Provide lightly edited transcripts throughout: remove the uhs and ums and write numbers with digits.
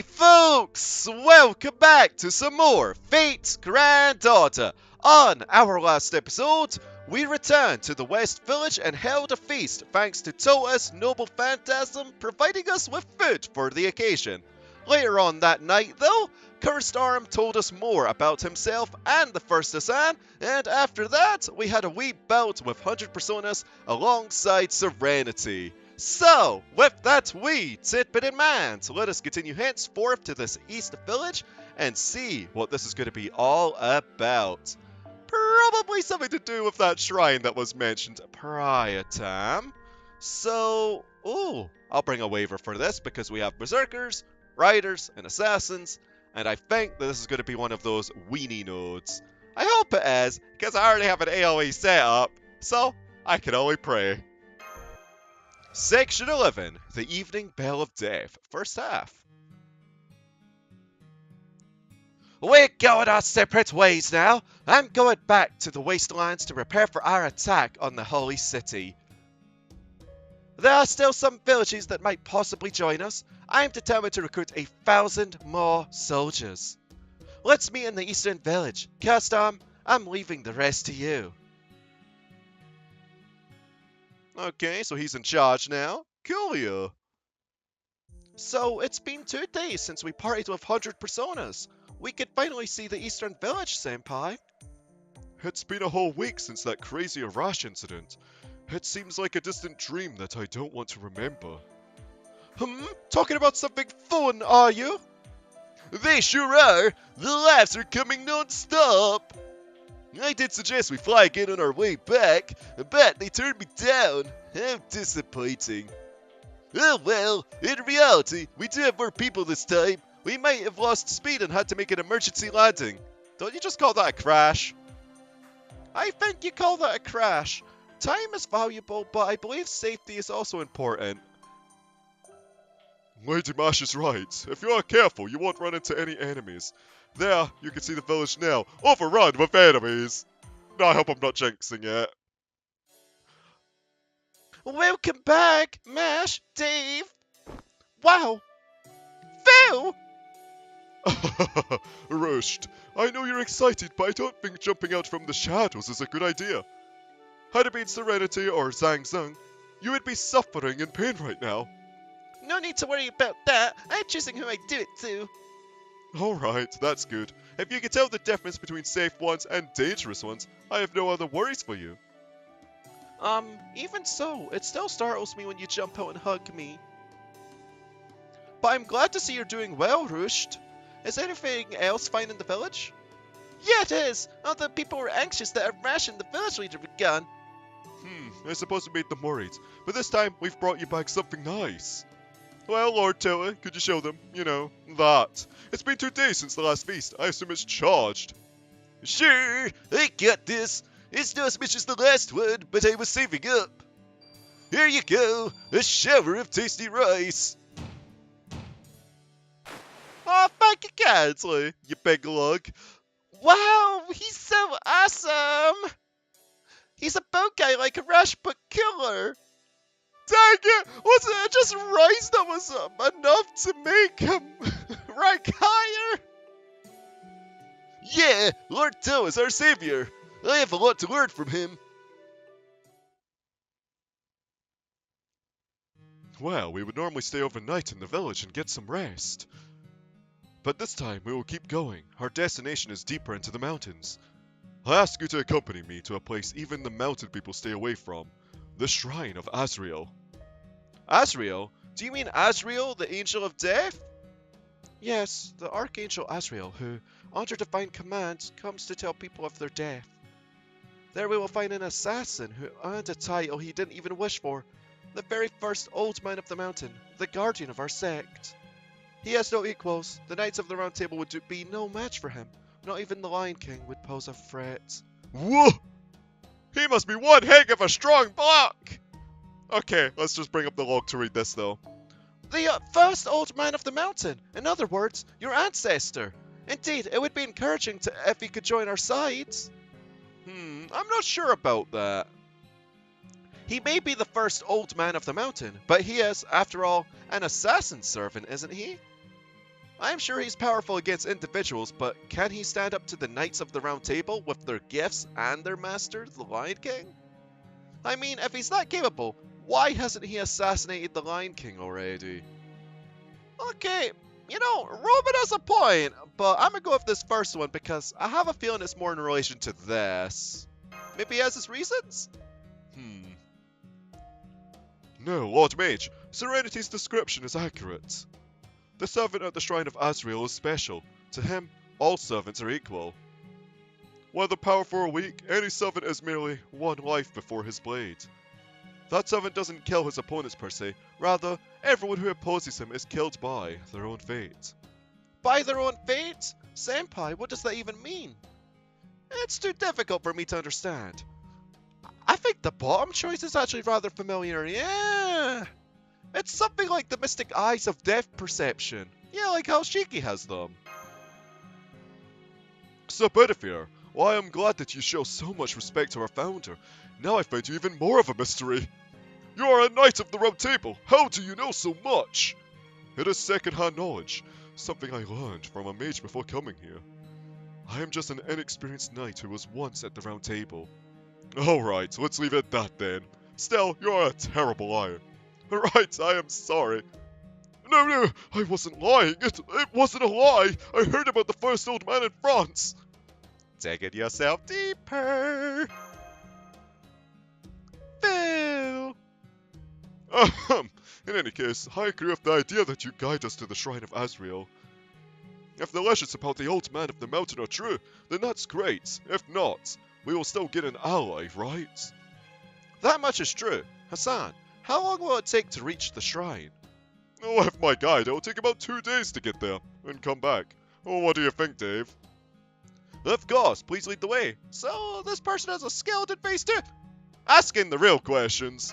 Hey folks! Welcome back to some more Fate's Granddaughter. On our last episode, we returned to the West Village and held a feast thanks to Tota's noble phantasm providing us with food for the occasion. Later on that night though, Cursed Arm told us more about himself and the First Asan, and after that, we had a wee bout with 100 Personas alongside Serenity. So, with that wee tidbit in mind, let us continue henceforth to this East Village and see what this is going to be all about. Probably something to do with that shrine that was mentioned prior time. So, I'll bring a waiver for this because we have Berserkers, Riders, and Assassins, and I think that this is going to be one of those weenie nodes. I hope it is, because I already have an AoE set up, so I can only pray. Section 11, The Evening Bell of Death, first half. We're going our separate ways now. I'm going back to the wastelands to prepare for our attack on the Holy City. There are still some villages that might possibly join us. I am determined to recruit 1,000 more soldiers. Let's meet in the Eastern Village. Cursed Arm, I'm leaving the rest to you. Okay, so he's in charge now. Coolio. So, it's been 2 days since we partied with 100 Personas. We could finally see the Eastern Village, Senpai. It's been a whole week since that crazy Arash incident. It seems like a distant dream that I don't want to remember. Talking about something fun, are you? They sure are! The laughs are coming non-stop! I did suggest we fly again on our way back, but they turned me down. How disappointing. Oh well, in reality, we do have more people this time. We might have lost speed and had to make an emergency landing. Don't you just call that a crash? I think you call that a crash. Time is valuable, but I believe safety is also important. Lady Mash is right. If you are careful, you won't run into any enemies. There, you can see the village now, overrun with enemies. I hope I'm not jinxing it. Welcome back, Mash, Dave. Wow. Phil! Rushed. I know you're excited, but I don't think jumping out from the shadows is a good idea. Had it been Serenity or Zhang Zheng, you would be suffering in pain right now. No need to worry about that. I'm choosing who I do it to. Alright, that's good. If you can tell the difference between safe ones and dangerous ones, I have no other worries for you. Even so, it still startles me when you jump out and hug me. But I'm glad to see you're doing well, Rushed. Is anything else fine in the village? Yeah, it is! All the people were anxious that Arash and the village leader began. I suppose we made them worried, but this time we've brought you back something nice. Well, Lord Toa, could you show them, that? It's been 2 days since the last feast. I assume it's charged. Sure, I got this. It's not as much as the last one, but I was saving up. Here you go, a shower of tasty rice. Oh, thank you kindly, you big lug. Wow, he's so awesome! He's a boat guy like Arash, but killer. Dang it! Wasn't it just rice that was enough to make him rank higher? Yeah, Lord Toa is our savior. I have a lot to learn from him. Well, we would normally stay overnight in the village and get some rest. But this time we will keep going. Our destination is deeper into the mountains. I ask you to accompany me to a place even the mountain people stay away from. The Shrine of Azrael. Azrael? Do you mean Azrael, the Angel of Death? Yes, the Archangel Azrael, who, under divine command, comes to tell people of their death. There we will find an assassin who earned a title he didn't even wish for, the very first Old Man of the Mountain, the guardian of our sect. He has no equals. The Knights of the Round Table would be no match for him. Not even the Lion King would pose a threat. Whoa! He must be one heck of a strong bloke! Okay, let's just bring up the log to read this though. The first Old Man of the Mountain. In other words, your ancestor. Indeed, it would be encouraging if he could join our sides. I'm not sure about that. He may be the first Old Man of the Mountain, but he is, after all, an assassin servant, isn't he? I'm sure he's powerful against individuals, but can he stand up to the Knights of the Round Table with their gifts and their master, the Lion King? I mean, if he's that capable, why hasn't he assassinated the Lion King already? Okay, you know, Robin has a point, but I'm gonna go with this first one because I have a feeling it's more in relation to this. Maybe he has his reasons? No, Lord Mage, Serenity's description is accurate. The servant at the Shrine of Azrael is special. To him, all servants are equal. Whether powerful or weak, any servant is merely one life before his blade. That servant doesn't kill his opponents per se, rather, everyone who opposes him is killed by their own fate. By their own fate? Senpai, what does that even mean? It's too difficult for me to understand. I think the bottom choice is actually rather familiar, yeah. It's something like the mystic eyes of death perception. Yeah, like how Shiki has them. So Bedivere, well, I am glad that you show so much respect to our founder. Now I find you even more of a mystery. You are a Knight of the Round Table. How do you know so much? It is second-hand knowledge, something I learned from a mage before coming here. I am just an inexperienced knight who was once at the Round Table. Alright, let's leave it at that then. Still, you are a terrible liar. Right, I am sorry. No, I wasn't lying. It wasn't a lie. I heard about the first old man in France. Digging yourself deeper. Phil. In any case, I agree with the idea that you guide us to the Shrine of Azrael. If the legends about the old man of the mountain are true, then that's great. If not, we will still get an ally, right? That much is true. Hassan, how long will it take to reach the shrine? Oh, with my guide, it will take about 2 days to get there, and come back. Oh, what do you think, Dave? Of course, please lead the way. So, this person has a skeleton face too? Asking the real questions.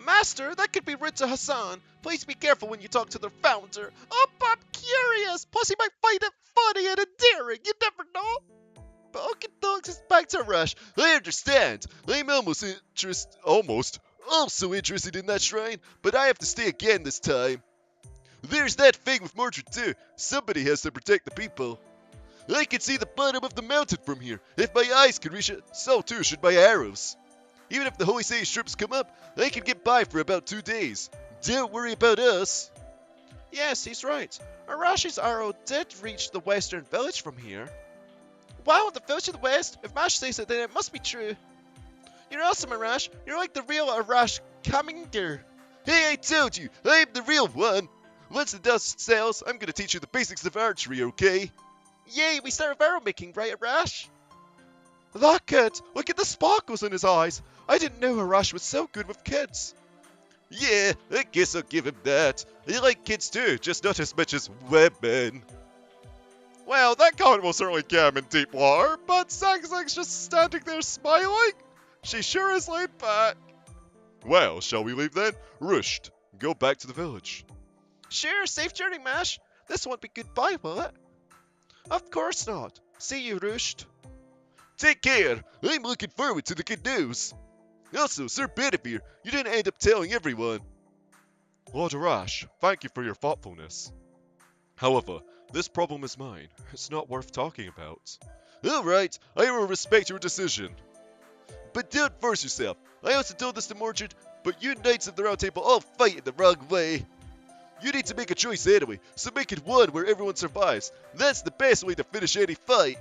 Master, that could be rude to Hassan. Please be careful when you talk to the founder. Oh, I'm curious. Plus, he might find it funny and endearing. You never know. But okay, dogs, back to Rush. I understand. I'm also interested in that shrine, but I have to stay again this time. There's that thing with Mordred too. Somebody has to protect the people. I can see the bottom of the mountain from here. If my eyes can reach it, so too should my arrows. Even if the Holy Sage troops come up, I can get by for about 2 days. Don't worry about us. Yes, he's right. Arash's arrow did reach the western village from here. Wow, the village to the west? If Mash says it, then it must be true. You're awesome, Arash. You're like the real Arash Commander. Hey, I told you, I'm the real one. Once the dust settles, I'm gonna teach you the basics of archery, okay? Yay, we start with arrow making, right, Arash? That kid! Look at the sparkles in his eyes! I didn't know Arash was so good with kids. Yeah, I guess I'll give him that. I like kids too, just not as much as women. Well, that comment will certainly get him in deep water, but Zagzag's just standing there smiling. She sure is laid back. Well, shall we leave then? Rushed, go back to the village. Sure, safe journey, Mash. This won't be goodbye, will it? Of course not. See you, Rushed. Take care. I'm looking forward to the good news. Also, Sir Bedivere, you didn't end up telling everyone. Lord Arash, thank you for your thoughtfulness. However, this problem is mine. It's not worth talking about. Alright, I will respect your decision. But don't force yourself. I also told this to Mordred, but you Knights of the Round Table all fight in the wrong way. You need to make a choice anyway, so make it one where everyone survives. That's the best way to finish any fight.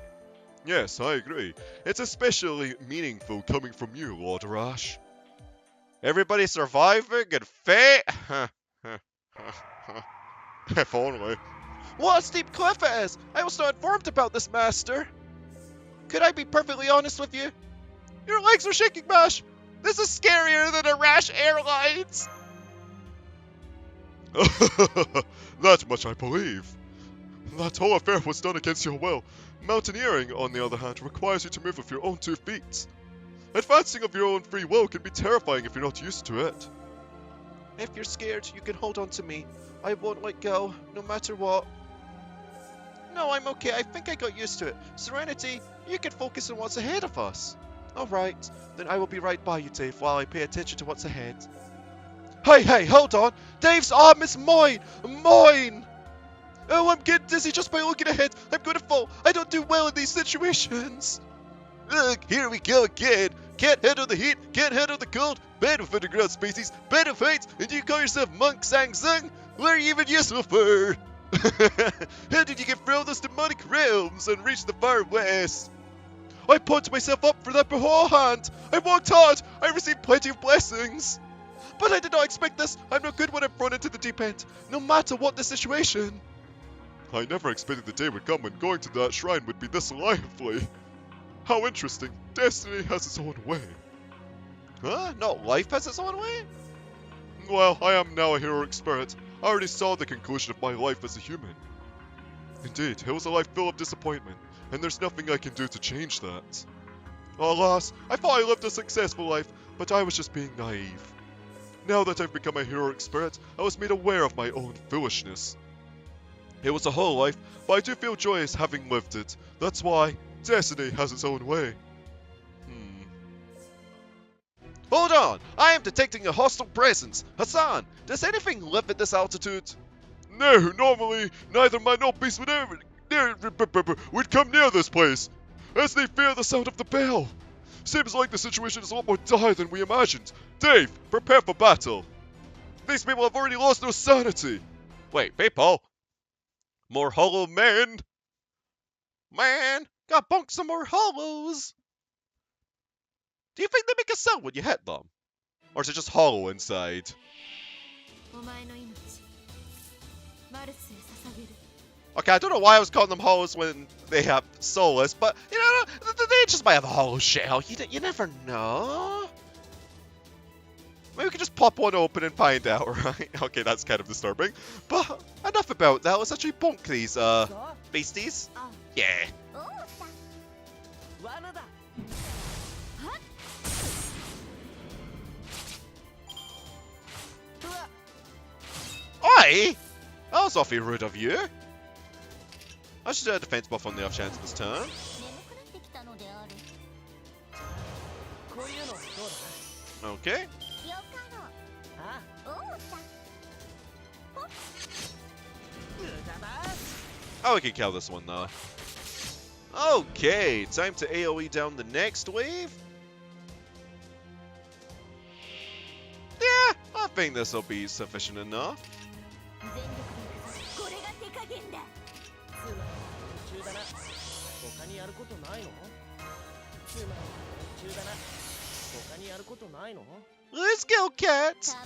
Yes, I agree. It's especially meaningful coming from you, Lord Arash. Everybody surviving and fate? If only. What a steep cliff it is! I was not informed about this, Master. Could I be perfectly honest with you? Your legs are shaking, Mash! This is scarier than Arash Airlines! That much I believe. That whole affair was done against your will. Mountaineering, on the other hand, requires you to move with your own 2 feet. Advancing of your own free will can be terrifying if you're not used to it. If you're scared, you can hold on to me. I won't let go, no matter what. No, I'm okay. I think I got used to it. Serenity, you can focus on what's ahead of us. Alright, then I will be right by you, Dave, while I pay attention to what's ahead. Hey, hold on! Dave's arm is mine! Mine! Oh, I'm getting dizzy just by looking ahead. I'm gonna fall. I don't do well in these situations. Ugh, here we go again. Can't handle the heat, can't handle the cold. Bad with underground species, bad with heights, and you call yourself Monk Sang Sung? What are you even useful for? How did you get from those demonic realms and reach the far west? I pumped myself up for that beforehand. I worked hard. I received plenty of blessings. But I did not expect this. I'm not good when I'm thrown into the deep end, no matter what the situation. I never expected the day would come when going to that shrine would be this lively. How interesting. Destiny has its own way. Huh? Not life has its own way? Well, I am now a heroic spirit. I already saw the conclusion of my life as a human. Indeed, it was a life full of disappointment, and there's nothing I can do to change that. Alas, I thought I lived a successful life, but I was just being naive. Now that I've become a heroic spirit, I was made aware of my own foolishness. It was a whole life, but I do feel joyous having lived it. That's why destiny has its own way. Hold on! I am detecting a hostile presence. Hassan, does anything live at this altitude? No, normally, neither my no beast would come near this place, as they fear the sound of the bell. Seems like the situation is a lot more dire than we imagined. Dave, prepare for battle. These people have already lost their sanity. Wait, people? More hollow men? Man, got bunked some more hollows. Do you think they make a sound when you hit them? Or is it just hollow inside? Okay, I don't know why I was calling them hollows when they have soulless, but, you know, they just might have a hollow shell. You never know. Maybe we could just pop one open and find out, right? Okay, that's kind of disturbing. But enough about that. Let's actually bunk these, beasties. Yeah. Oi! That was awfully rude of you. I should do a defense buff on the off chance this turn. Okay. Oh, we can kill this one though. Okay, time to AoE down the next wave. Yeah, I think this will be sufficient enough. Let's go, cat!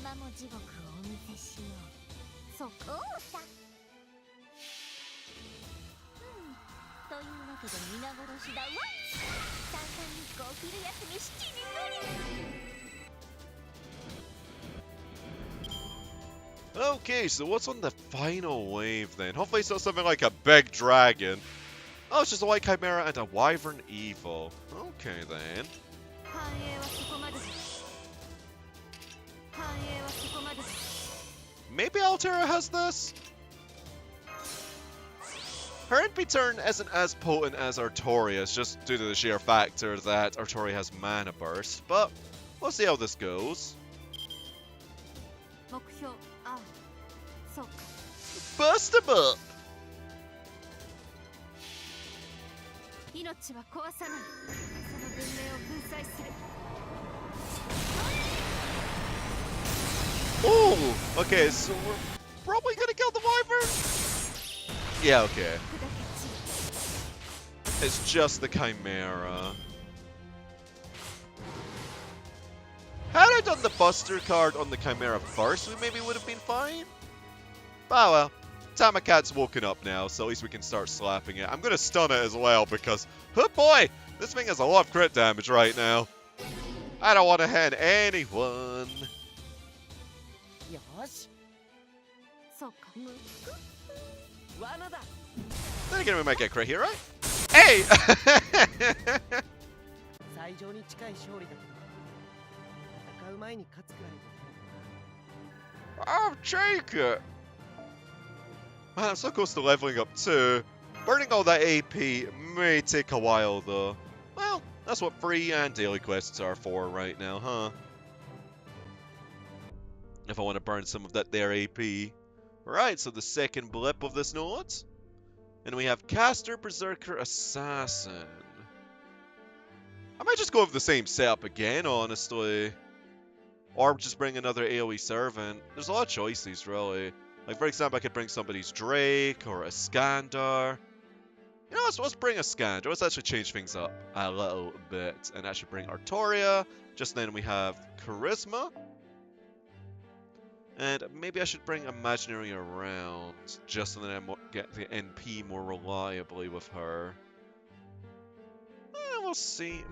Okay, so what's on the final wave then? Hopefully it's not something like a big dragon. Oh, it's just a white chimera and a wyvern evil. Okay then. Maybe Altera has this? Her NP turn isn't as potent as Artorias, just due to the sheer factor that Artoria has mana burst, but we'll see how this goes. Burst him up! Oh! Okay, so we're probably gonna kill the wyvern? Yeah, okay. It's just the chimera. Had I done the Buster card on the chimera first, we maybe would have been fine. Oh well. Tamakat's woken up now, so at least we can start slapping it. I'm gonna stun it as well because, oh boy, this thing has a lot of crit damage right now. I don't want to hit anyone. Then again, we might get crit here, right? Hey! I'll take it. Man, I'm so close to leveling up too. Burning all that AP may take a while though. Well, that's what free and daily quests are for right now, huh? If I want to burn some of that there AP. Right, so the second blip of this note. And we have Caster, Berserker, Assassin. I might just go with the same setup again, honestly. Or just bring another AoE servant. There's a lot of choices, really. Like, for example, I could bring somebody's Drake or a Skandar. You know, let's bring a Skandar. Let's actually change things up a little bit. And actually bring Artoria. Just then we have Charisma. And maybe I should bring Imaginary around. Just so that I get the NP more reliably with her. We'll see.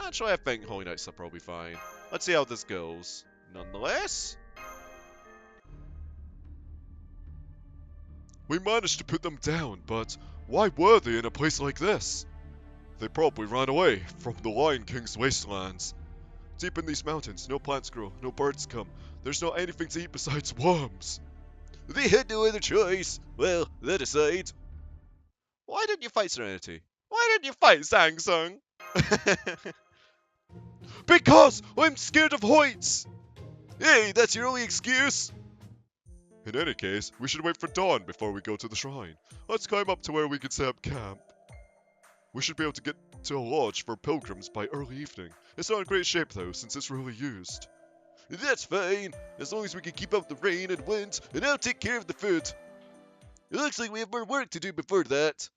Actually, I think Holy Knights will probably be fine. Let's see how this goes. Nonetheless, We managed to put them down, but why were they in a place like this? They probably ran away from the Lion King's wastelands. Deep in these mountains, no plants grow, no birds come. There's not anything to eat besides worms. They had no other choice. Well, that aside. why didn't you fight Serenity? Why didn't you fight Sang Sung? Because I'm scared of heights! Hey, that's your only excuse? In any case, we should wait for dawn before we go to the shrine. Let's climb up to where we can set up camp. We should be able to get to a lodge for pilgrims by early evening. It's not in great shape though, since it's really used. That's fine, as long as we can keep out the rain and wind, and I'll take care of the food. It looks like we have more work to do before that.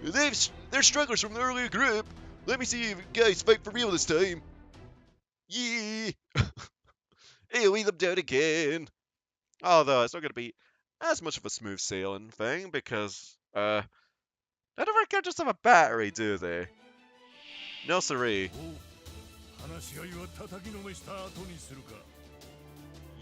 They're strugglers from the earlier group. Let me see if you guys fight for real this time. Yeah. AoE them down again. Although it's not going to be as much of a smooth sailing thing because none of our characters have a battery, do they? No siree.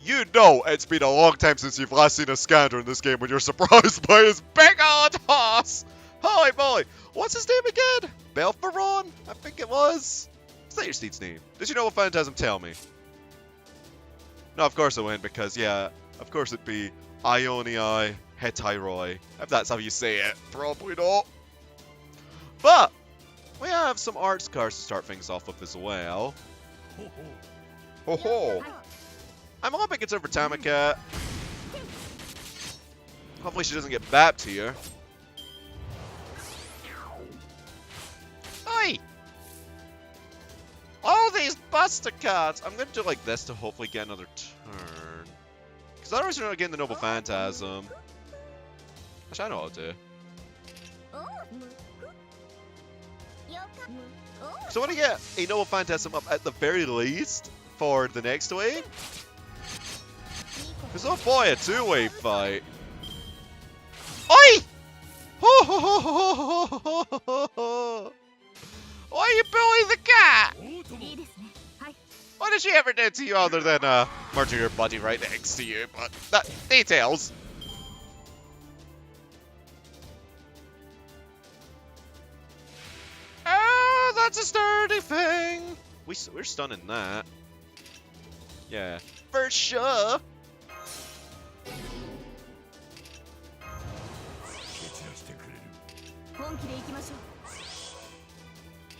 You know it's been a long time since you've last seen a Skandar in this game when you're surprised by his big old horse! Holy moly! What's his name again? Belferon? I think it was. Is that your steed's name? Did you know what Phantasm tell me? No, of course it went because, yeah, of course it'd be Ionii Hetyroi. If that's how you say it. Probably not. But we have some arts cards to start things off with as well. Ho ho! I'm a little bit concerned for Tamika. Hopefully she doesn't get bapped here. Oi! All these buster cards! I'm gonna do like this to hopefully get another turn. Because otherwise you're not getting the Noble Phantasm. Actually, I know what I'll do. So I want to get a Noble Phantasm up at the very least for the next wave. Because oh boy, a two-way fight. Oi! Why are you bullying the cat? What did she ever do to you other than murder your buddy right next to you? But that details. Oh, that's a sturdy thing. We're stunning that. Yeah, for sure.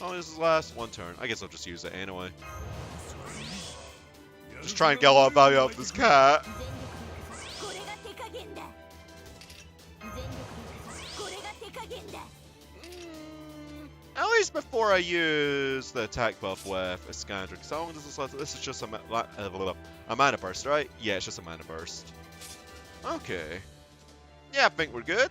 Oh, this is the last one turn. I guess I'll just use it anyway. Just try and get a lot of value out of this cat. At least before I use the attack buff with Iskander. Because how long does this last? This is just a mana burst, right? Yeah, it's just a mana burst. Okay. Yeah, I think we're good.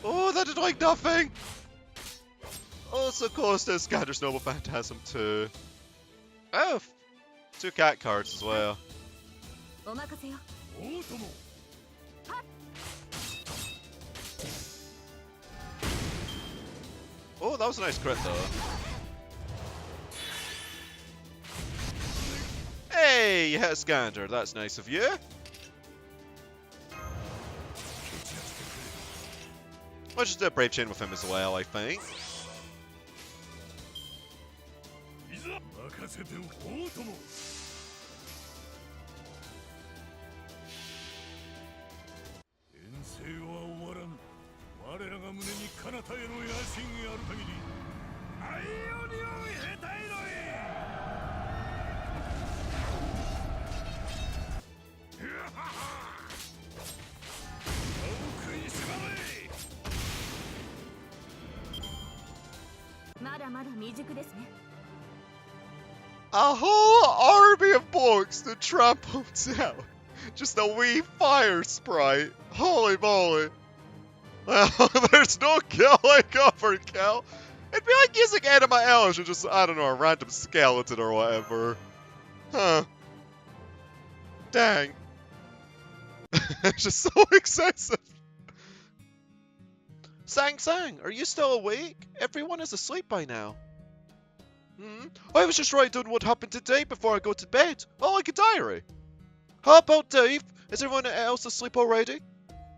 Oh, that did like nothing! Also cost us Iskander's Noble Phantasm too. Oh, 2 cat cards as well. Oh, that was a nice crit though. Hey, you hit Iskander, that's nice of you. Let's just do a Brave Chain with him as well, I think. せておこうとも。遠征は終わらぬ。我らが胸に彼方への野心ある限り、愛をにおいへたいのい。歯を食いしばれ。まだまだ未熟ですね。 A whole army of blokes to trample down. Just a wee fire sprite. Holy moly. Well, there's no killing cover kill. It'd be like using Anima Elish or just, I don't know, a random skeleton or whatever. Huh. Dang. It's just so excessive. Sang Sang, are you still awake? Everyone is asleep by now. I was just writing down what happened today before I go to bed. Oh, like a diary. How about Dave? Is everyone else asleep already?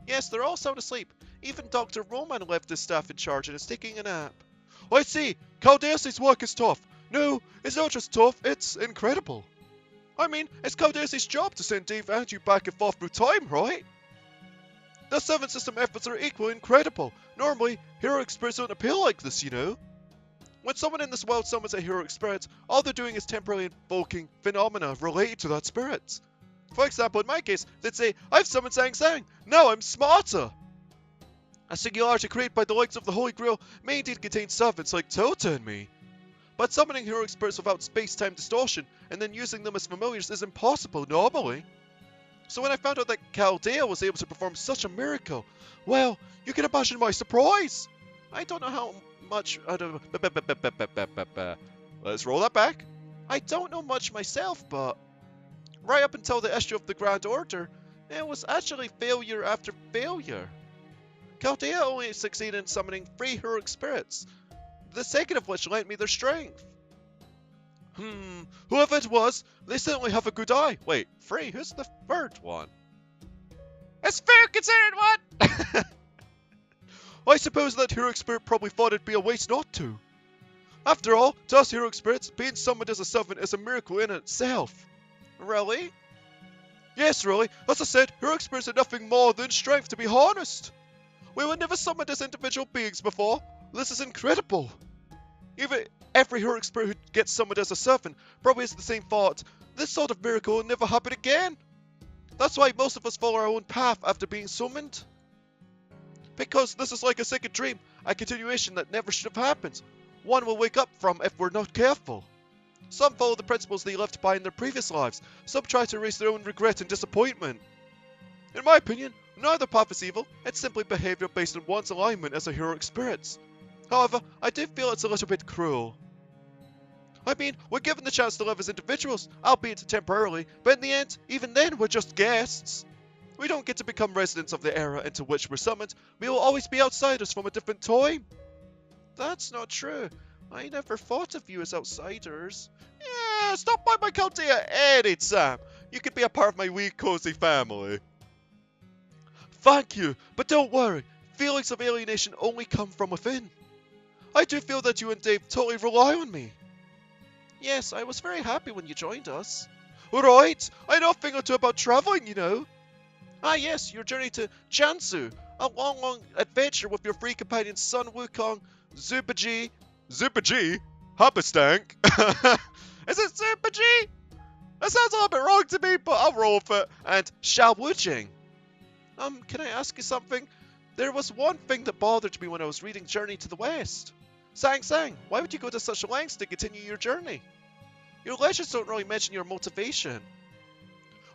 Yes, they're all sound asleep. Even Dr. Roman left his staff in charge and is taking a nap. I see. Chaldea's work is tough. No, it's not just tough, it's incredible. I mean, it's Chaldea's job to send Dave and you back and forth through time, right? The 7 system efforts are equally incredible. Normally, heroic spirits don't appeal like this, you know. When someone in this world summons a heroic spirit, all they're doing is temporarily invoking phenomena related to that spirit. For example, in my case, they'd say, I've summoned Sang Sang, now I'm smarter! A singularity created by the likes of the Holy Grail may indeed contain servants like Tota and me. But summoning heroic spirits without space-time distortion and then using them as familiars is impossible normally. So when I found out that Chaldea was able to perform such a miracle, well, you can imagine my surprise! I don't know how much... Let's roll that back. I don't know much myself, but... right up until the issue of the Grand Order, it was actually failure after failure. Chaldea only succeeded in summoning 3 heroic spirits, the second of which lent me their strength. Whoever it was, they certainly have a good eye. Wait, 3? Who's the 3rd one? It's fair considered one! I suppose that heroic spirit probably thought it'd be a waste not to. After all, to us heroic spirits, being summoned as a servant is a miracle in itself. Really? Yes, really. As I said, heroic spirits are nothing more than strength to be harnessed. We were never summoned as individual beings before. This is incredible. Even every heroic spirit who gets summoned as a servant probably has the same thought. This sort of miracle will never happen again. That's why most of us follow our own path after being summoned. Because this is like a second dream, a continuation that never should have happened. One we'll wake up from if we're not careful. Some follow the principles they left behind in their previous lives. Some try to erase their own regret and disappointment. In my opinion, neither path is evil. It's simply behavior based on one's alignment as a heroic spirit. However, I do feel it's a little bit cruel. I mean, we're given the chance to live as individuals, albeit temporarily, but in the end, even then, we're just guests. We don't get to become residents of the era into which we're summoned. We will always be outsiders from a different time. That's not true. I never thought of you as outsiders. Yeah, stop by my Chaldea anytime. You could be a part of my wee cozy family. Thank you, but don't worry. Feelings of alienation only come from within. I do feel that you and Dave totally rely on me. Yes, I was very happy when you joined us. Right, I know a thing or two about traveling, you know. Ah yes, your journey to Jiangsu. A long adventure with your 3 companions Sun Wukong, Zubaji... Zubaji? Habastank? Is it Zubaji? That sounds a little bit wrong to me, but I'll roll with it. And Xiao Wujing. Can I ask you something? There was one thing that bothered me when I was reading Journey to the West. Sang Sang, why would you go to such lengths to continue your journey? Your legends don't really mention your motivation.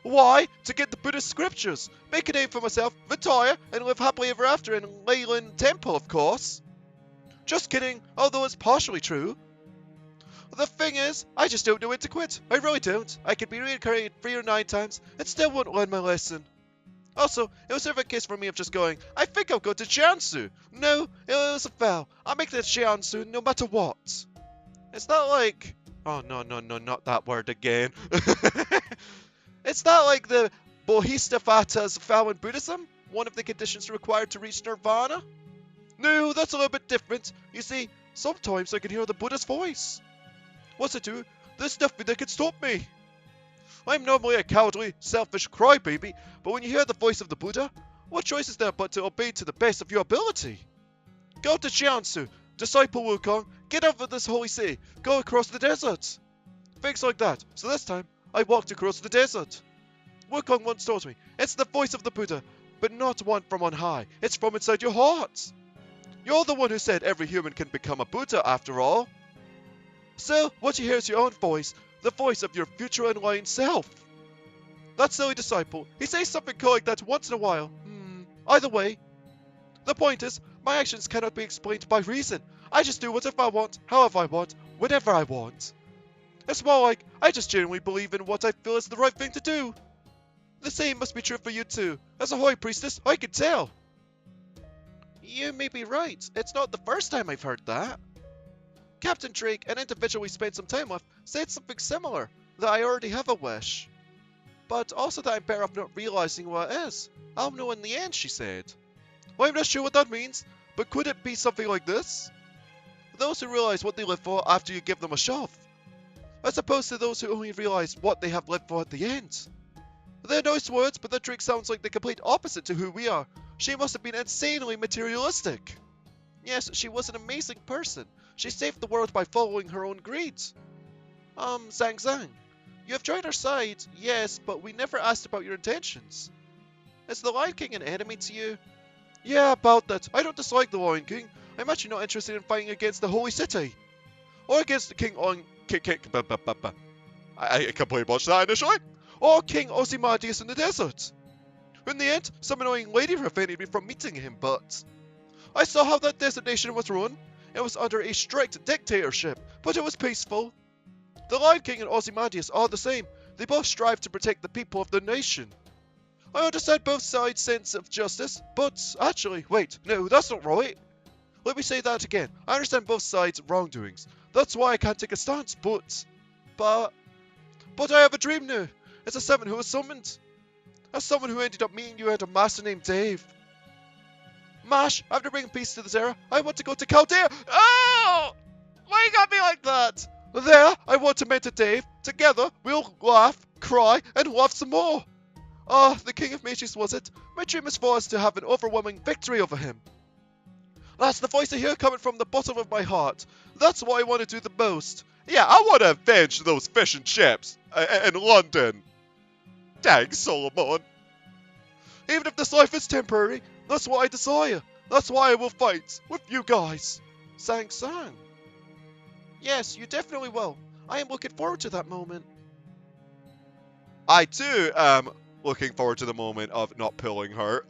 Why? To get the Buddhist scriptures, make a name for myself, retire, and live happily ever after in Leyland Temple, of course. Just kidding, although it's partially true. The thing is, I just don't know when to quit. I really don't. I could be reincarnated 3 or 9 times, and still won't learn my lesson. Also, it was never a case for me of just going, I think I'll go to Jiangsu. No, it was a vow. I'll make that Jiangsu no matter what. It's not like... Oh, no, not that word again. It's not like the Bodhisattvas vow in Buddhism, one of the conditions required to reach Nirvana. No, that's a little bit different. You see, sometimes I can hear the Buddha's voice. What's it do? There's nothing that can stop me. I'm normally a cowardly, selfish crybaby, but when you hear the voice of the Buddha, what choice is there but to obey to the best of your ability? Go to Jiangsu, disciple Wukong, get out of this holy city, go across the desert. Things like that. So this time, I walked across the desert. Wukong once told me, it's the voice of the Buddha, but not one from on high. It's from inside your heart. You're the one who said every human can become a Buddha after all. So, what you hear is your own voice, the voice of your future enlightened self. That silly disciple, he says something cool like that once in a while. Either way. The point is, my actions cannot be explained by reason. I just do whatever I want, however I want, whenever I want. It's more like, I just genuinely believe in what I feel is the right thing to do. The same must be true for you too. As a holy priestess, I can tell. You may be right. It's not the first time I've heard that. Captain Drake, an individual we spent some time with, said something similar, that I already have a wish. But also that I'm better off not realizing what it is. I'll know in the end, she said. Well, I'm not sure what that means, but could it be something like this? Those who realize what they live for after you give them a shove, as opposed to those who only realize what they have lived for at the end. They're nice words, but that Drake sounds like the complete opposite to who we are. She must have been insanely materialistic. Yes, she was an amazing person. She saved the world by following her own greed. Zhang Zhang, you have joined our side, yes, but we never asked about your intentions. Is the Lion King an enemy to you? Yeah, about that. I don't dislike the Lion King. I'm actually not interested in fighting against the Holy City. Or against the King on... I completely botched that initially. Or King Ozymandias in the desert. In the end, some annoying lady prevented me from meeting him, but... I saw how that desert nation was run. It was under a strict dictatorship, but it was peaceful. The Lion King and Ozymandias are the same. They both strive to protect the people of the nation. I understand both sides' sense of justice, but actually, wait, no, that's not right. Let me say that again. I understand both sides' wrongdoings. That's why I can't take a stance, but I have a dream now. It's a servant who was summoned. As someone who ended up meeting you and a master named Dave. Mash, after bringing peace to this era, I want to go to Chaldea. Oh! Why you got me like that? There, I want to mentor Dave. Together, we'll laugh, cry, and laugh some more. The King of Mages was it? My dream is for us to have an overwhelming victory over him. That's the voice I hear coming from the bottom of my heart. That's what I want to do the most. Yeah, I want to avenge those fish and chips in London. Dang, Solomon. Even if this life is temporary, that's what I desire. That's why I will fight with you guys. Sang Sang. Yes, you definitely will. I am looking forward to that moment. I too am looking forward to the moment of not pulling her.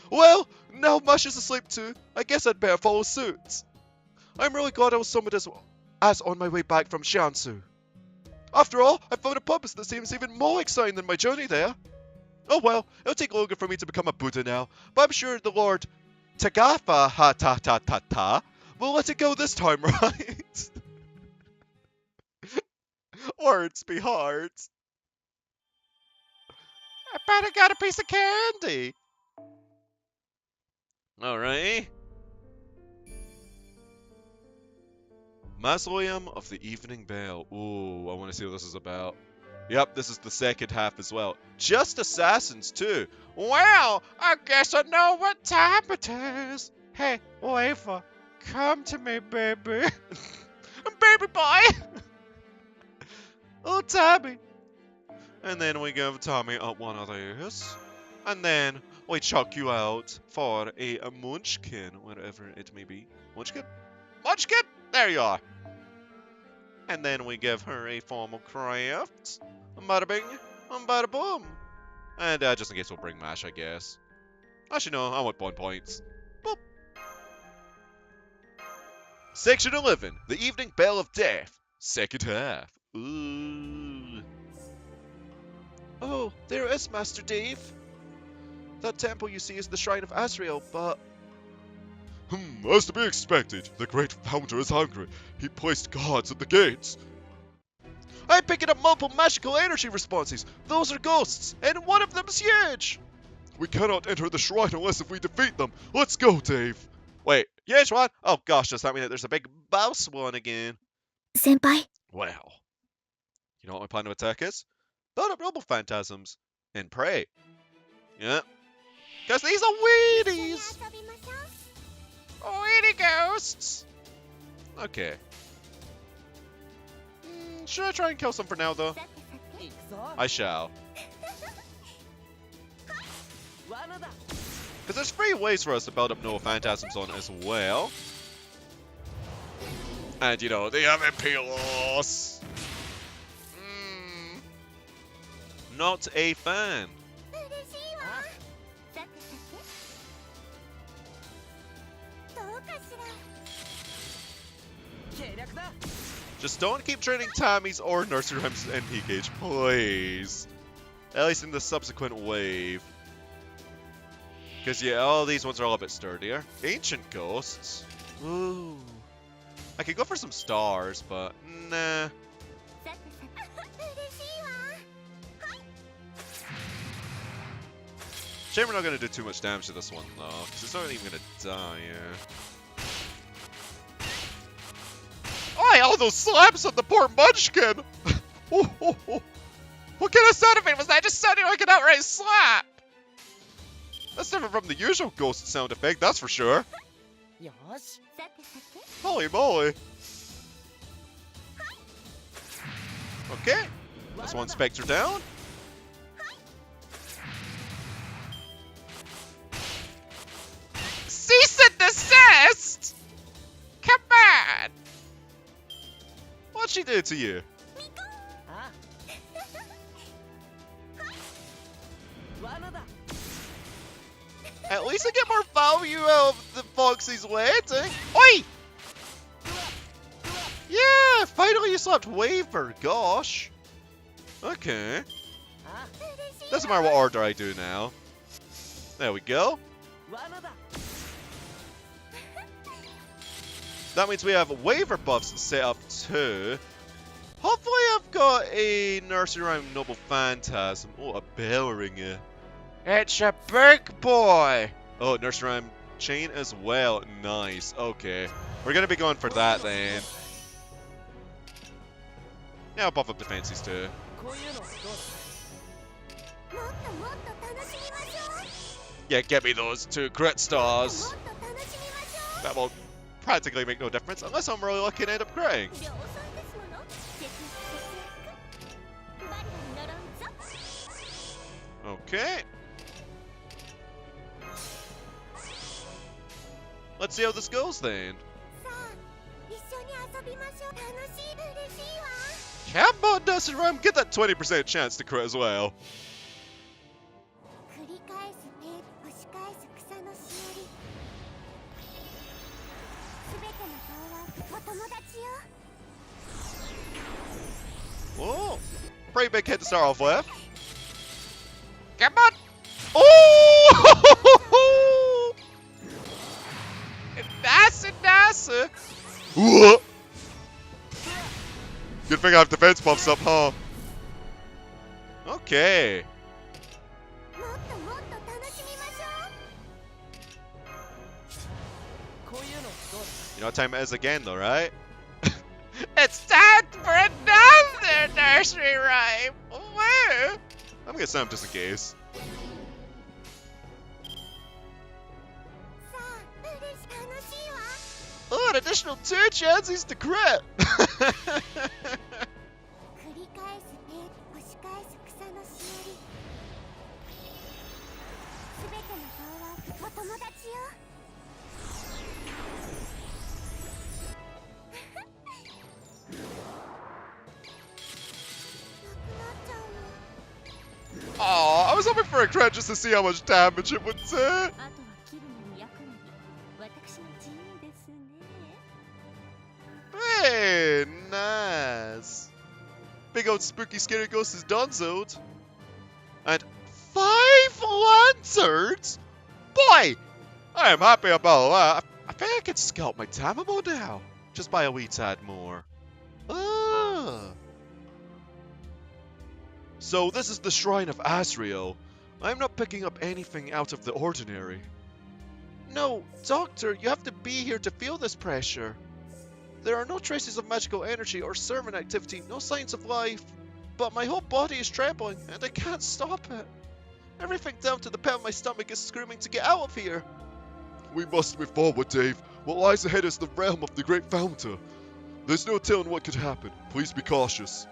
Well, now Mash is asleep too. I guess I'd better follow suit. I'm really glad I was summoned as on my way back from Jiangsu. After all, I found a purpose that seems even more exciting than my journey there. Oh well, it'll take longer for me to become a Buddha now, but I'm sure the Lord Tagafa ha ta ta ta ta will let it go this time, right? Words be hard. I bet I got a piece of candy. Alright. Mausoleum of the Evening Bell. Ooh, I want to see what this is about. Yep, this is the second half as well. Just assassins too. Well, I guess I know what time it is. Hey, wafer, come to me, baby. Baby boy. Oh, Tommy. And then we give Tommy up one of these. And then we chuck you out for a munchkin, whatever it may be. Munchkin? Munchkin! There you are. And then we give her a formal craft. Bada bing, bada boom. And just in case we'll bring Mash, I guess. Actually, no, I want 1 points. Boop. Section 11, The Evening Bell of Death. Second half. Ooh. Oh, there is Master Dave. That temple you see is the Shrine of Azrael, but... As to be expected, the great founder is hungry. He placed guards at the gates. I'm picking up multiple magical energy responses. Those are ghosts, and one of them's huge. We cannot enter the shrine unless if we defeat them. Let's go, Dave. Wait, huge one? Oh gosh, does that mean that there's a big boss one again? 先輩 Well, you know what my plan of attack is? Build up noble phantasms and pray. Yeah. Because these are weedies! Weedy ghosts! Okay. Should I try and kill some for now, though? I shall. Because there's 3 ways for us to build up noble phantasms on as well. And, you know, they have Impelos. Not a fan. Just don't keep trading Tammy's or Nursery Rhymes NP gauge, please. At least in the subsequent wave. Because, yeah, all these ones are all a bit sturdier. Ancient Ghosts. Ooh. I could go for some stars, but nah. Shame we're not going to do too much damage to this one, though. Because it's not even going to die, yeah. Oh, all those slaps on the poor munchkin! What kind of sound effect was that? Just sounded like an outright slap! That's different from the usual ghost sound effect, that's for sure. Holy moly. Okay, that's one Spectre down. Cease and desist! Come on! What'd she do to you? At least I get more value out of the Foxy's wedding. Oi! Yeah, finally you slapped Waver, gosh. Okay. Doesn't matter what order I do now. There we go. That means we have Waver buffs set up too. Hopefully I've got a Nursery Rhyme Noble Phantasm. Oh, a bell ringer. It's a big boy! Oh, Nursery Rhyme Chain as well. Nice. Okay. We're gonna be going for that then. Yeah, I'll buff up defenses too. Yeah, get me those 2 crit stars. That will practically make no difference unless I'm really lucky and end up critting. Okay. Let's see how this goes then. Come on, Nursery Rhyme, get that 20% chance to crit as well. Whoa! Pretty big hit to start off with. Come on! Oh! Nice. Whoa! Good thing I have defense buffs up, huh? Okay. You know what time it is again, though, right? It's time for another Nursery Rhyme! Woo! I'm gonna send him just in case. Oh, an additional 2 chances to crit! Oh, I was hoping for a crit just to see how much damage it would do. Hey, nice. Big old spooky scary ghost is donezoed. And 5 lanterns? Boy, I am happy about that. I think I can scalp my Tamamo now. Just by a wee tad more. Ah. So this is the Shrine of Azrael. I'm not picking up anything out of the ordinary. No, Doctor, you have to be here to feel this pressure. There are no traces of magical energy or servant activity, no signs of life. But my whole body is trembling, and I can't stop it. Everything down to the pit of my stomach is screaming to get out of here. We must move forward, Dave. What lies ahead is the realm of the Great Founder. There's no telling what could happen. Please be cautious.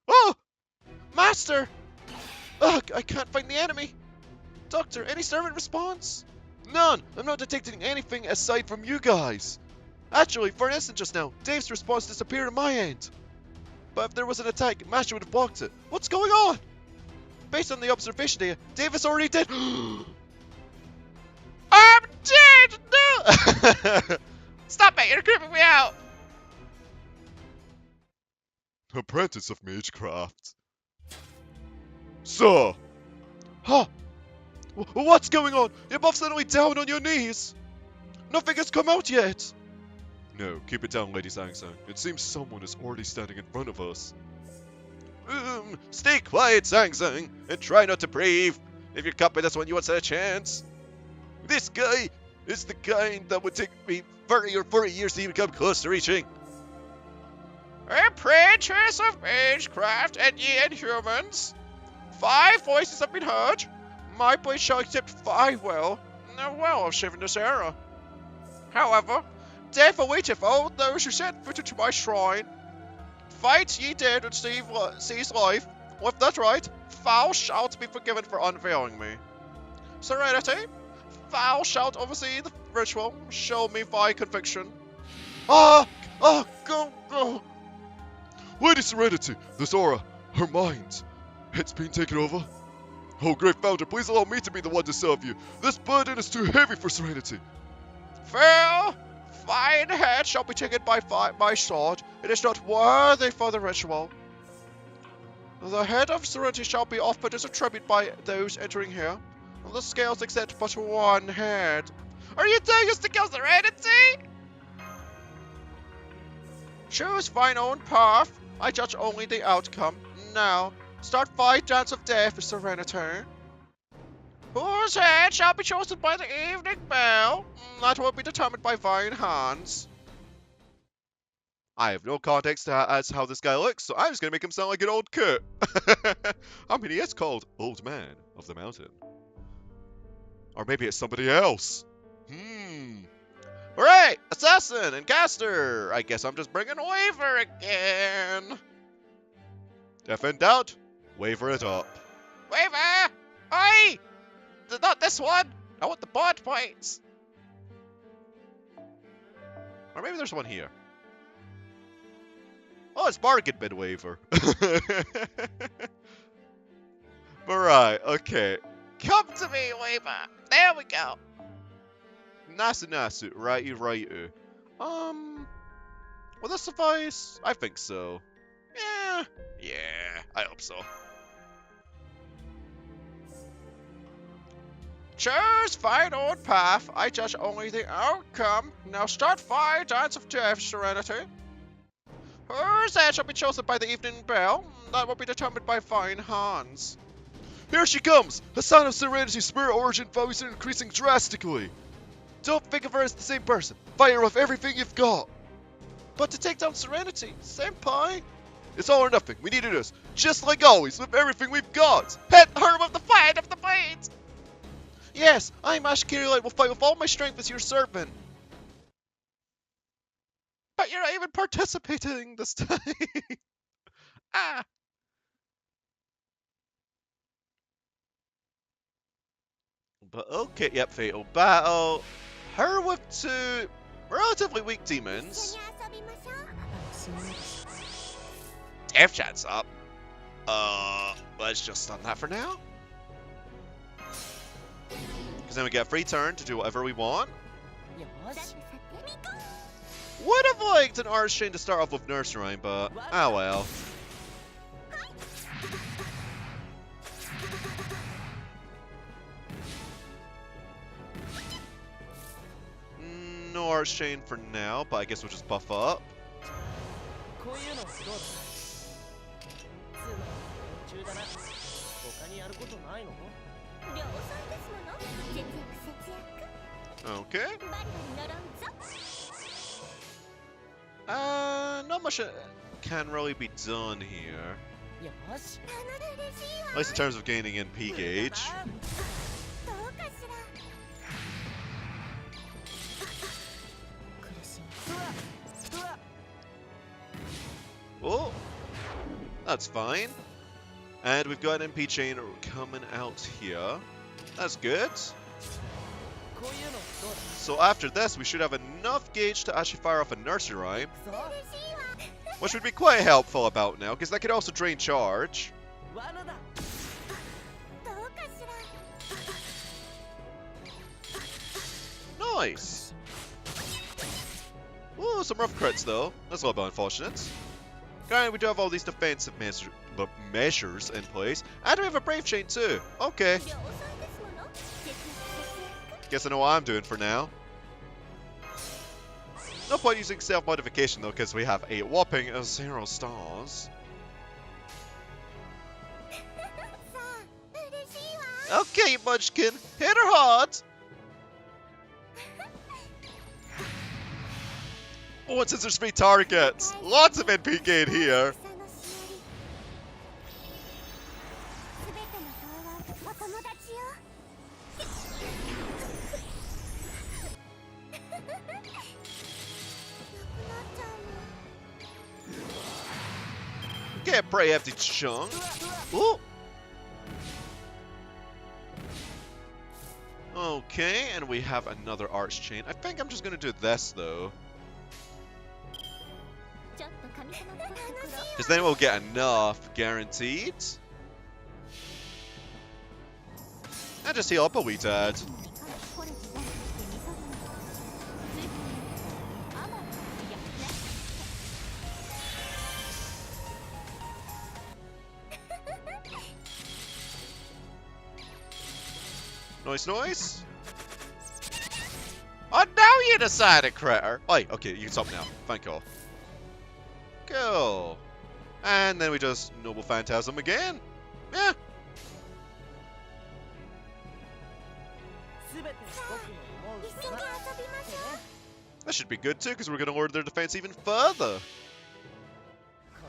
Oh! Master! Ugh, I can't find the enemy. Doctor, any servant response? None! I'm not detecting anything aside from you guys. Actually, for an instant just now, Dave's response disappeared on my end. But if there was an attack, Master would have blocked it. What's going on? Based on the observation data, Dave is already dead. I'm dead! No! Stop it! You're creeping me out! Apprentice of Magecraft. Sir! Huh? What's going on? You're both suddenly down on your knees. Nothing has come out yet. No, keep it down, Lady Sang Sang. It seems someone is already standing in front of us. Stay quiet, Sang Sang, and try not to breathe. If you copy this one, you won't stand a chance. This guy is the kind that would take me 30 or 40 years to even come close to reaching. Apprentice of Magecraft and ye Inhumans. 5 voices have been heard. My blade shall accept 5 will. Well, of shiven this error. However, death awaiteth all those who set foot into my shrine. Fight ye dead and seize life. With that right, thou shalt be forgiven for unveiling me. Serenity, thou shalt oversee the ritual. Show me thy conviction. Go. Lady Serenity, this aura, her mind, it's been taken over. Oh, Great Founder, please allow me to be the one to serve you. This burden is too heavy for Serenity. Fair, thine head shall be taken by my sword. It is not worthy for the ritual. The head of Serenity shall be offered as a tribute by those entering here. The scales accept but 1 head. Are you doing this to kill Serenity? Choose thine own path. I judge only the outcome. Now, start thy dance of death, Serenity. Whose head shall be chosen by the evening bell? That will be determined by thine hands. I have no context as how this guy looks, so I'm just gonna make him sound like an old coot. I mean, he is called Old Man of the Mountain. Or maybe it's somebody else. Alright, Assassin and Caster. I guess I'm just bringing Waver again. If in doubt, waver it up. Waver! Oi! Not this one! I want the bond points! Or maybe there's one here. Oh, it's bargain bin waver. Alright, okay. Come to me, Waver! There we go! Nasu, righty. Will this suffice? I think so. Yeah, I hope so. Choose thine own path. I judge only the outcome. Now start thy dance of death, Serenity. Whose head shall be chosen by the evening bell? That will be determined by thine hands. Here she comes! The sound of Serenity's spirit origin values are increasing drastically. Don't think of her as the same person. Fire off everything you've got. But to take down Serenity, Senpai? It's all or nothing. We need to do this. Just like always, with everything we've got. Hit her with the fire of the blades! Yes, I, Master Kirillite, will fight with all my strength as your servant. But you're not even participating this time. Ah. But okay, yep, fatal battle. Her with 2 relatively weak demons. Death chat's up. Let's just stun that for now. Because then we get a free turn to do whatever we want. Would have liked an Archchain to start off with Nurse Rhyme, but ah well. No Archchain for now, but I guess we'll just buff up. Okay. not much can really be done here. よし At least in terms of gaining NP gauge. どうかしら。 Oh, that's fine. And we've got an MP chain coming out here. That's good. こういうのどうだ So after this, we should have enough gauge to actually fire off a nursery rhyme, くそ which would be quite helpful about now, because that could also drain charge. 罠だ どうかしら。 Nice. Ooh, some rough crits though. That's a little bit unfortunate. Granted, we do have all these defensive measures in place, and we have a brave chain too. Okay, 秒遅いですもの。節約。 guess I know what I'm doing for now. No point using self-modification though, because we have a whopping 0 stars. さあ、嬉しいわ。 Okay, Munchkin, hit her hard. Oh, and since there's 3 targets, lots of NP gain here. 草のしおり。すべての塔はお友達よ。なくなっちゃうの。 Get a pretty hefty chunk. Ooh. Okay, and we have another arch chain. I think I'm just gonna do this though, ちょっと神様っぽいところ。 because then we'll get enough guaranteed. And just heal up a wee tad. これ時代ってみそぎの。ずいぶんあまいやね。 Nice, nice. Oh, now you decided, critter. Oh, okay, you can stop now. Thank you. Cool. And then we just Noble Phantasm again. Yeah. すべて僕の思う一緒に遊びましょう。 That should be good too, because we're going to lower their defense even further. こ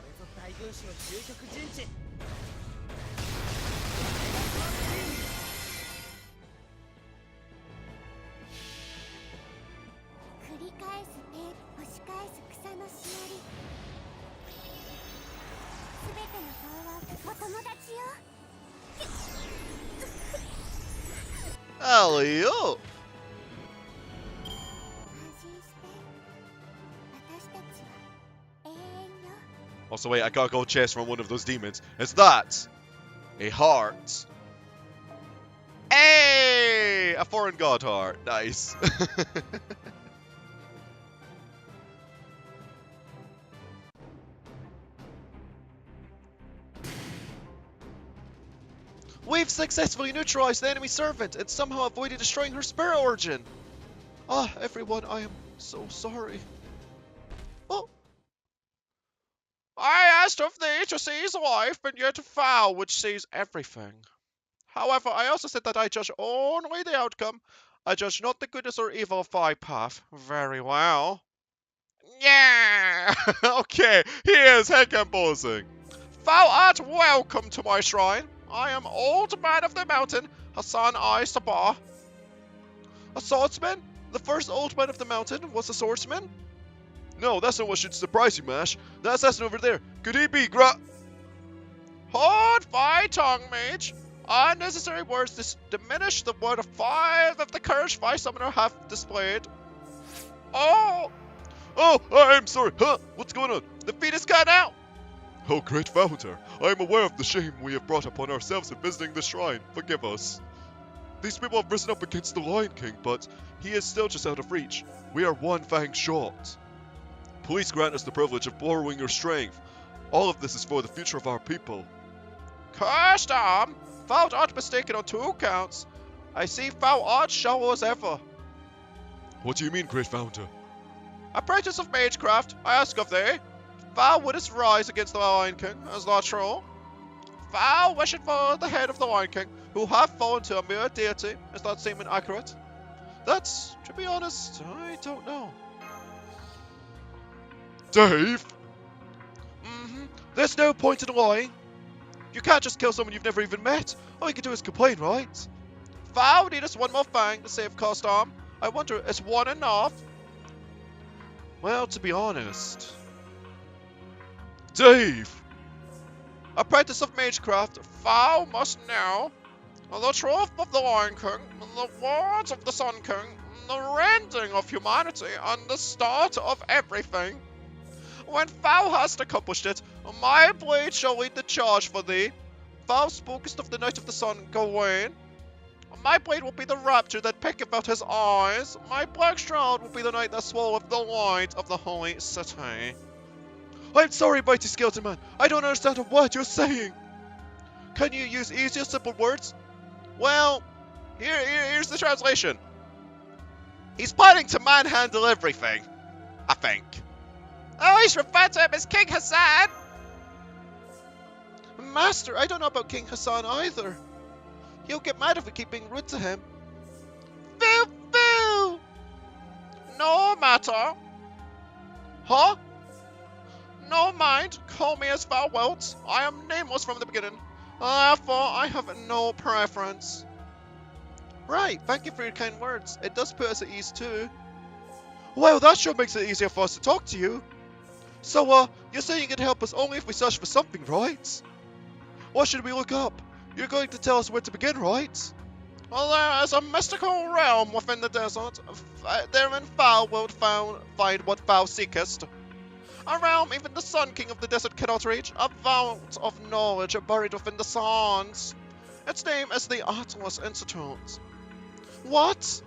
れぞ大軍師の究極陣地 繰り返す手押し返す草のしおり。すべての塔はお友達よ。 Alley-oop. 安心して私たちは永遠よ。 Also, wait, I got a gold chest from one of those demons. Is that a heart? Hey! A foreign god heart. Nice. We've successfully neutralized the enemy servant and somehow avoided destroying her spirit origin. Ah, everyone, I am so sorry. Oh. I asked of thee to seize life, and yet thou which sees everything. However, I also said that I judge only the outcome. I judge not the goodness or evil of thy path. Very well. Yeah! Okay, here's head composing. Thou art welcome to my shrine. I am Old Man of the Mountain, Hassan I Sabah. A swordsman? The first Old Man of the Mountain was a swordsman? No, that's not what should surprise you, Mash. That assassin over there. Could he be Hold thy tongue, mage. Unnecessary words diminish the word of 5 of the courage thy summoner hath displayed. Oh! Oh, I'm sorry. Huh? What's going on? The feed is cut out. Oh, great founder, I am aware of the shame we have brought upon ourselves in visiting the shrine. Forgive us. These people have risen up against the Lion King, but he is still just out of reach. We are one fang short. Please grant us the privilege of borrowing your strength. All of this is for the future of our people. Cursed arm! Thou art mistaken on 2 counts. I see thou art shallow as ever. What do you mean, great founder? Apprentice of magecraft, I ask of thee. Thou wouldst rise against the Lion King, is that true? Thou wishing for the head of the Lion King, who hath fallen to a mere deity, is that seeming accurate? That's, to be honest, I don't know. Dave? There's no point in lying. You can't just kill someone you've never even met. All you can do is complain, right? Val, need us one more thing to save custom. I wonder, is one enough? Well, to be honest... Dave! Apprentice of Magecraft, Val must know the truth of the Lion King, the words of the Sun King, the rending of humanity, and the start of everything. When thou hast accomplished it, my blade shall lead the charge for thee. Thou spokest of the night of the sun, Gawain. My blade will be the rapture that picketh out his eyes. My black shroud will be the night that swalloweth the light of the holy city. I'm sorry, Mighty Skeleton Man. I don't understand what you're saying. Can you use easier, simple words? Well, here's the translation. He's planning to manhandle everything, I think. Oh, he's referred to him as King Hassan! Master, I don't know about King Hassan either. He'll get mad if we keep being rude to him. Foo foo! No matter. Huh? No mind, call me as thou wilt. I am nameless from the beginning. Therefore, I have no preference. Right, thank you for your kind words. It does put us at ease too. Well, that sure makes it easier for us to talk to you. So, you're saying you can help us only if we search for something, right? What should we look up? You're going to tell us where to begin, right? Well, there is a mystical realm within the desert. Therein thou wilt find what thou seekest. A realm even the Sun King of the desert cannot reach. A vault of knowledge buried within the sands. Its name is the Artemis Institute. What?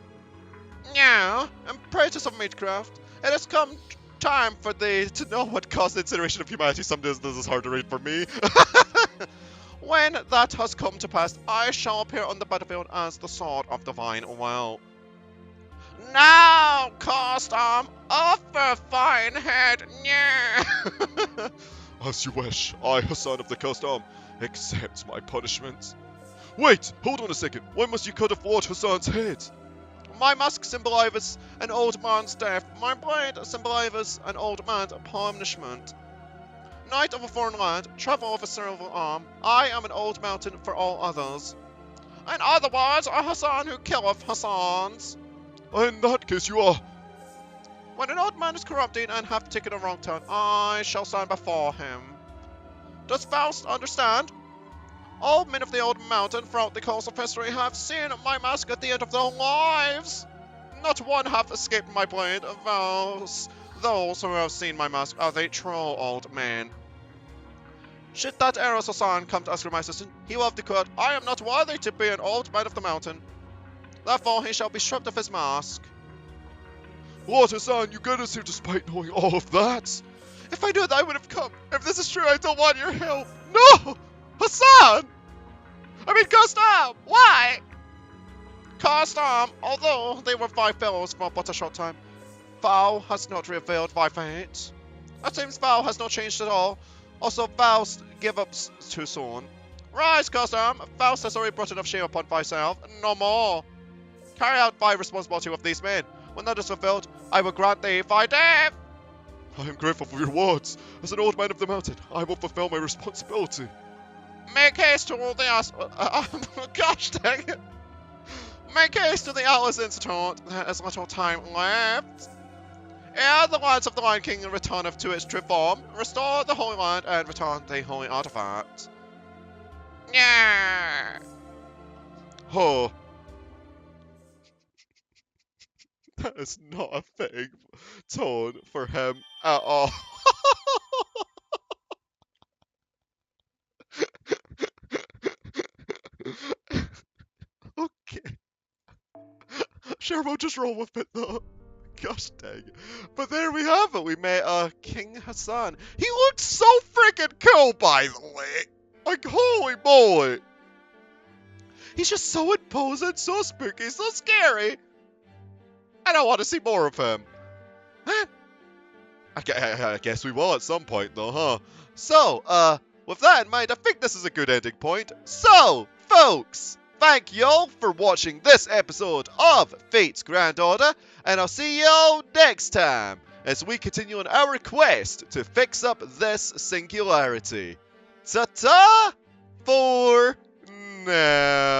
Yeah, Apprentice of Magecraft. It has come time for thee to know what caused the incineration of humanity. Some days this is hard to read for me. When that has come to pass, I shall appear on the battlefield as the sword of divine will. Now, custom, offer fine head, yeah. As you wish, I, Hassan of the Custom, accept my punishment. Wait, hold on a second. Why must you cut off Lord Hassan's head? My mask symbolizes an old man's death. My blade symbolizes an old man's punishment. Knight of a foreign land, travel of a silver arm. I am an old mountain for all others. In other words, a Hassan who killeth Hassans. In that case, you are... When an old man is corrupting and hath taken a wrong turn, I shall stand before him. Does Faust understand? All men of the old mountain throughout the course of history have seen my mask at the end of their lives. Not one hath escaped my blade. Those who have seen my mask are the true old men. Should that Eros Hassan come to ask for my assistance, he will have declared, I am not worthy to be an old man of the mountain. Therefore he shall be stripped of his mask. Lord Hassan, you got us here despite knowing all of that. If I knew that, I would have come. If this is true, I don't want your help. No! Hassan! I mean, Custom! Why? Custom, although they were thy fellows for but a short time, thou hast not revealed thy fate. It seems thou has not changed at all. Also, thou give up too soon. Rise, Custom! Thou hast already brought enough shame upon thyself. No more. Carry out thy responsibility with these men. When that is fulfilled, I will grant thee thy death. I am grateful for your words. As an old man of the mountain, I will fulfill my responsibility. Make haste to the gosh dang it. Make haste to the Atlas Institute. There is little time left. Ere the lands of the Lion King returneth to its true form, restore the Holy Land and return the holy artifact. Yeah. Huh. That is not a fitting tone for him at all. Okay. Sure, we'll just roll with it though. Gosh dang it. But there we have it. We met King Hassan. He looked so freaking cool, by the way. Like, holy moly. He's just so imposing, so spooky, so scary. I don't want to see more of him. Huh? I guess we will at some point though, huh? So, with that in mind, I think this is a good ending point. So, folks, thank y'all for watching this episode of Fate's Grand Order, and I'll see y'all next time. as we continue on our quest to fix up this singularity. Ta-ta for now.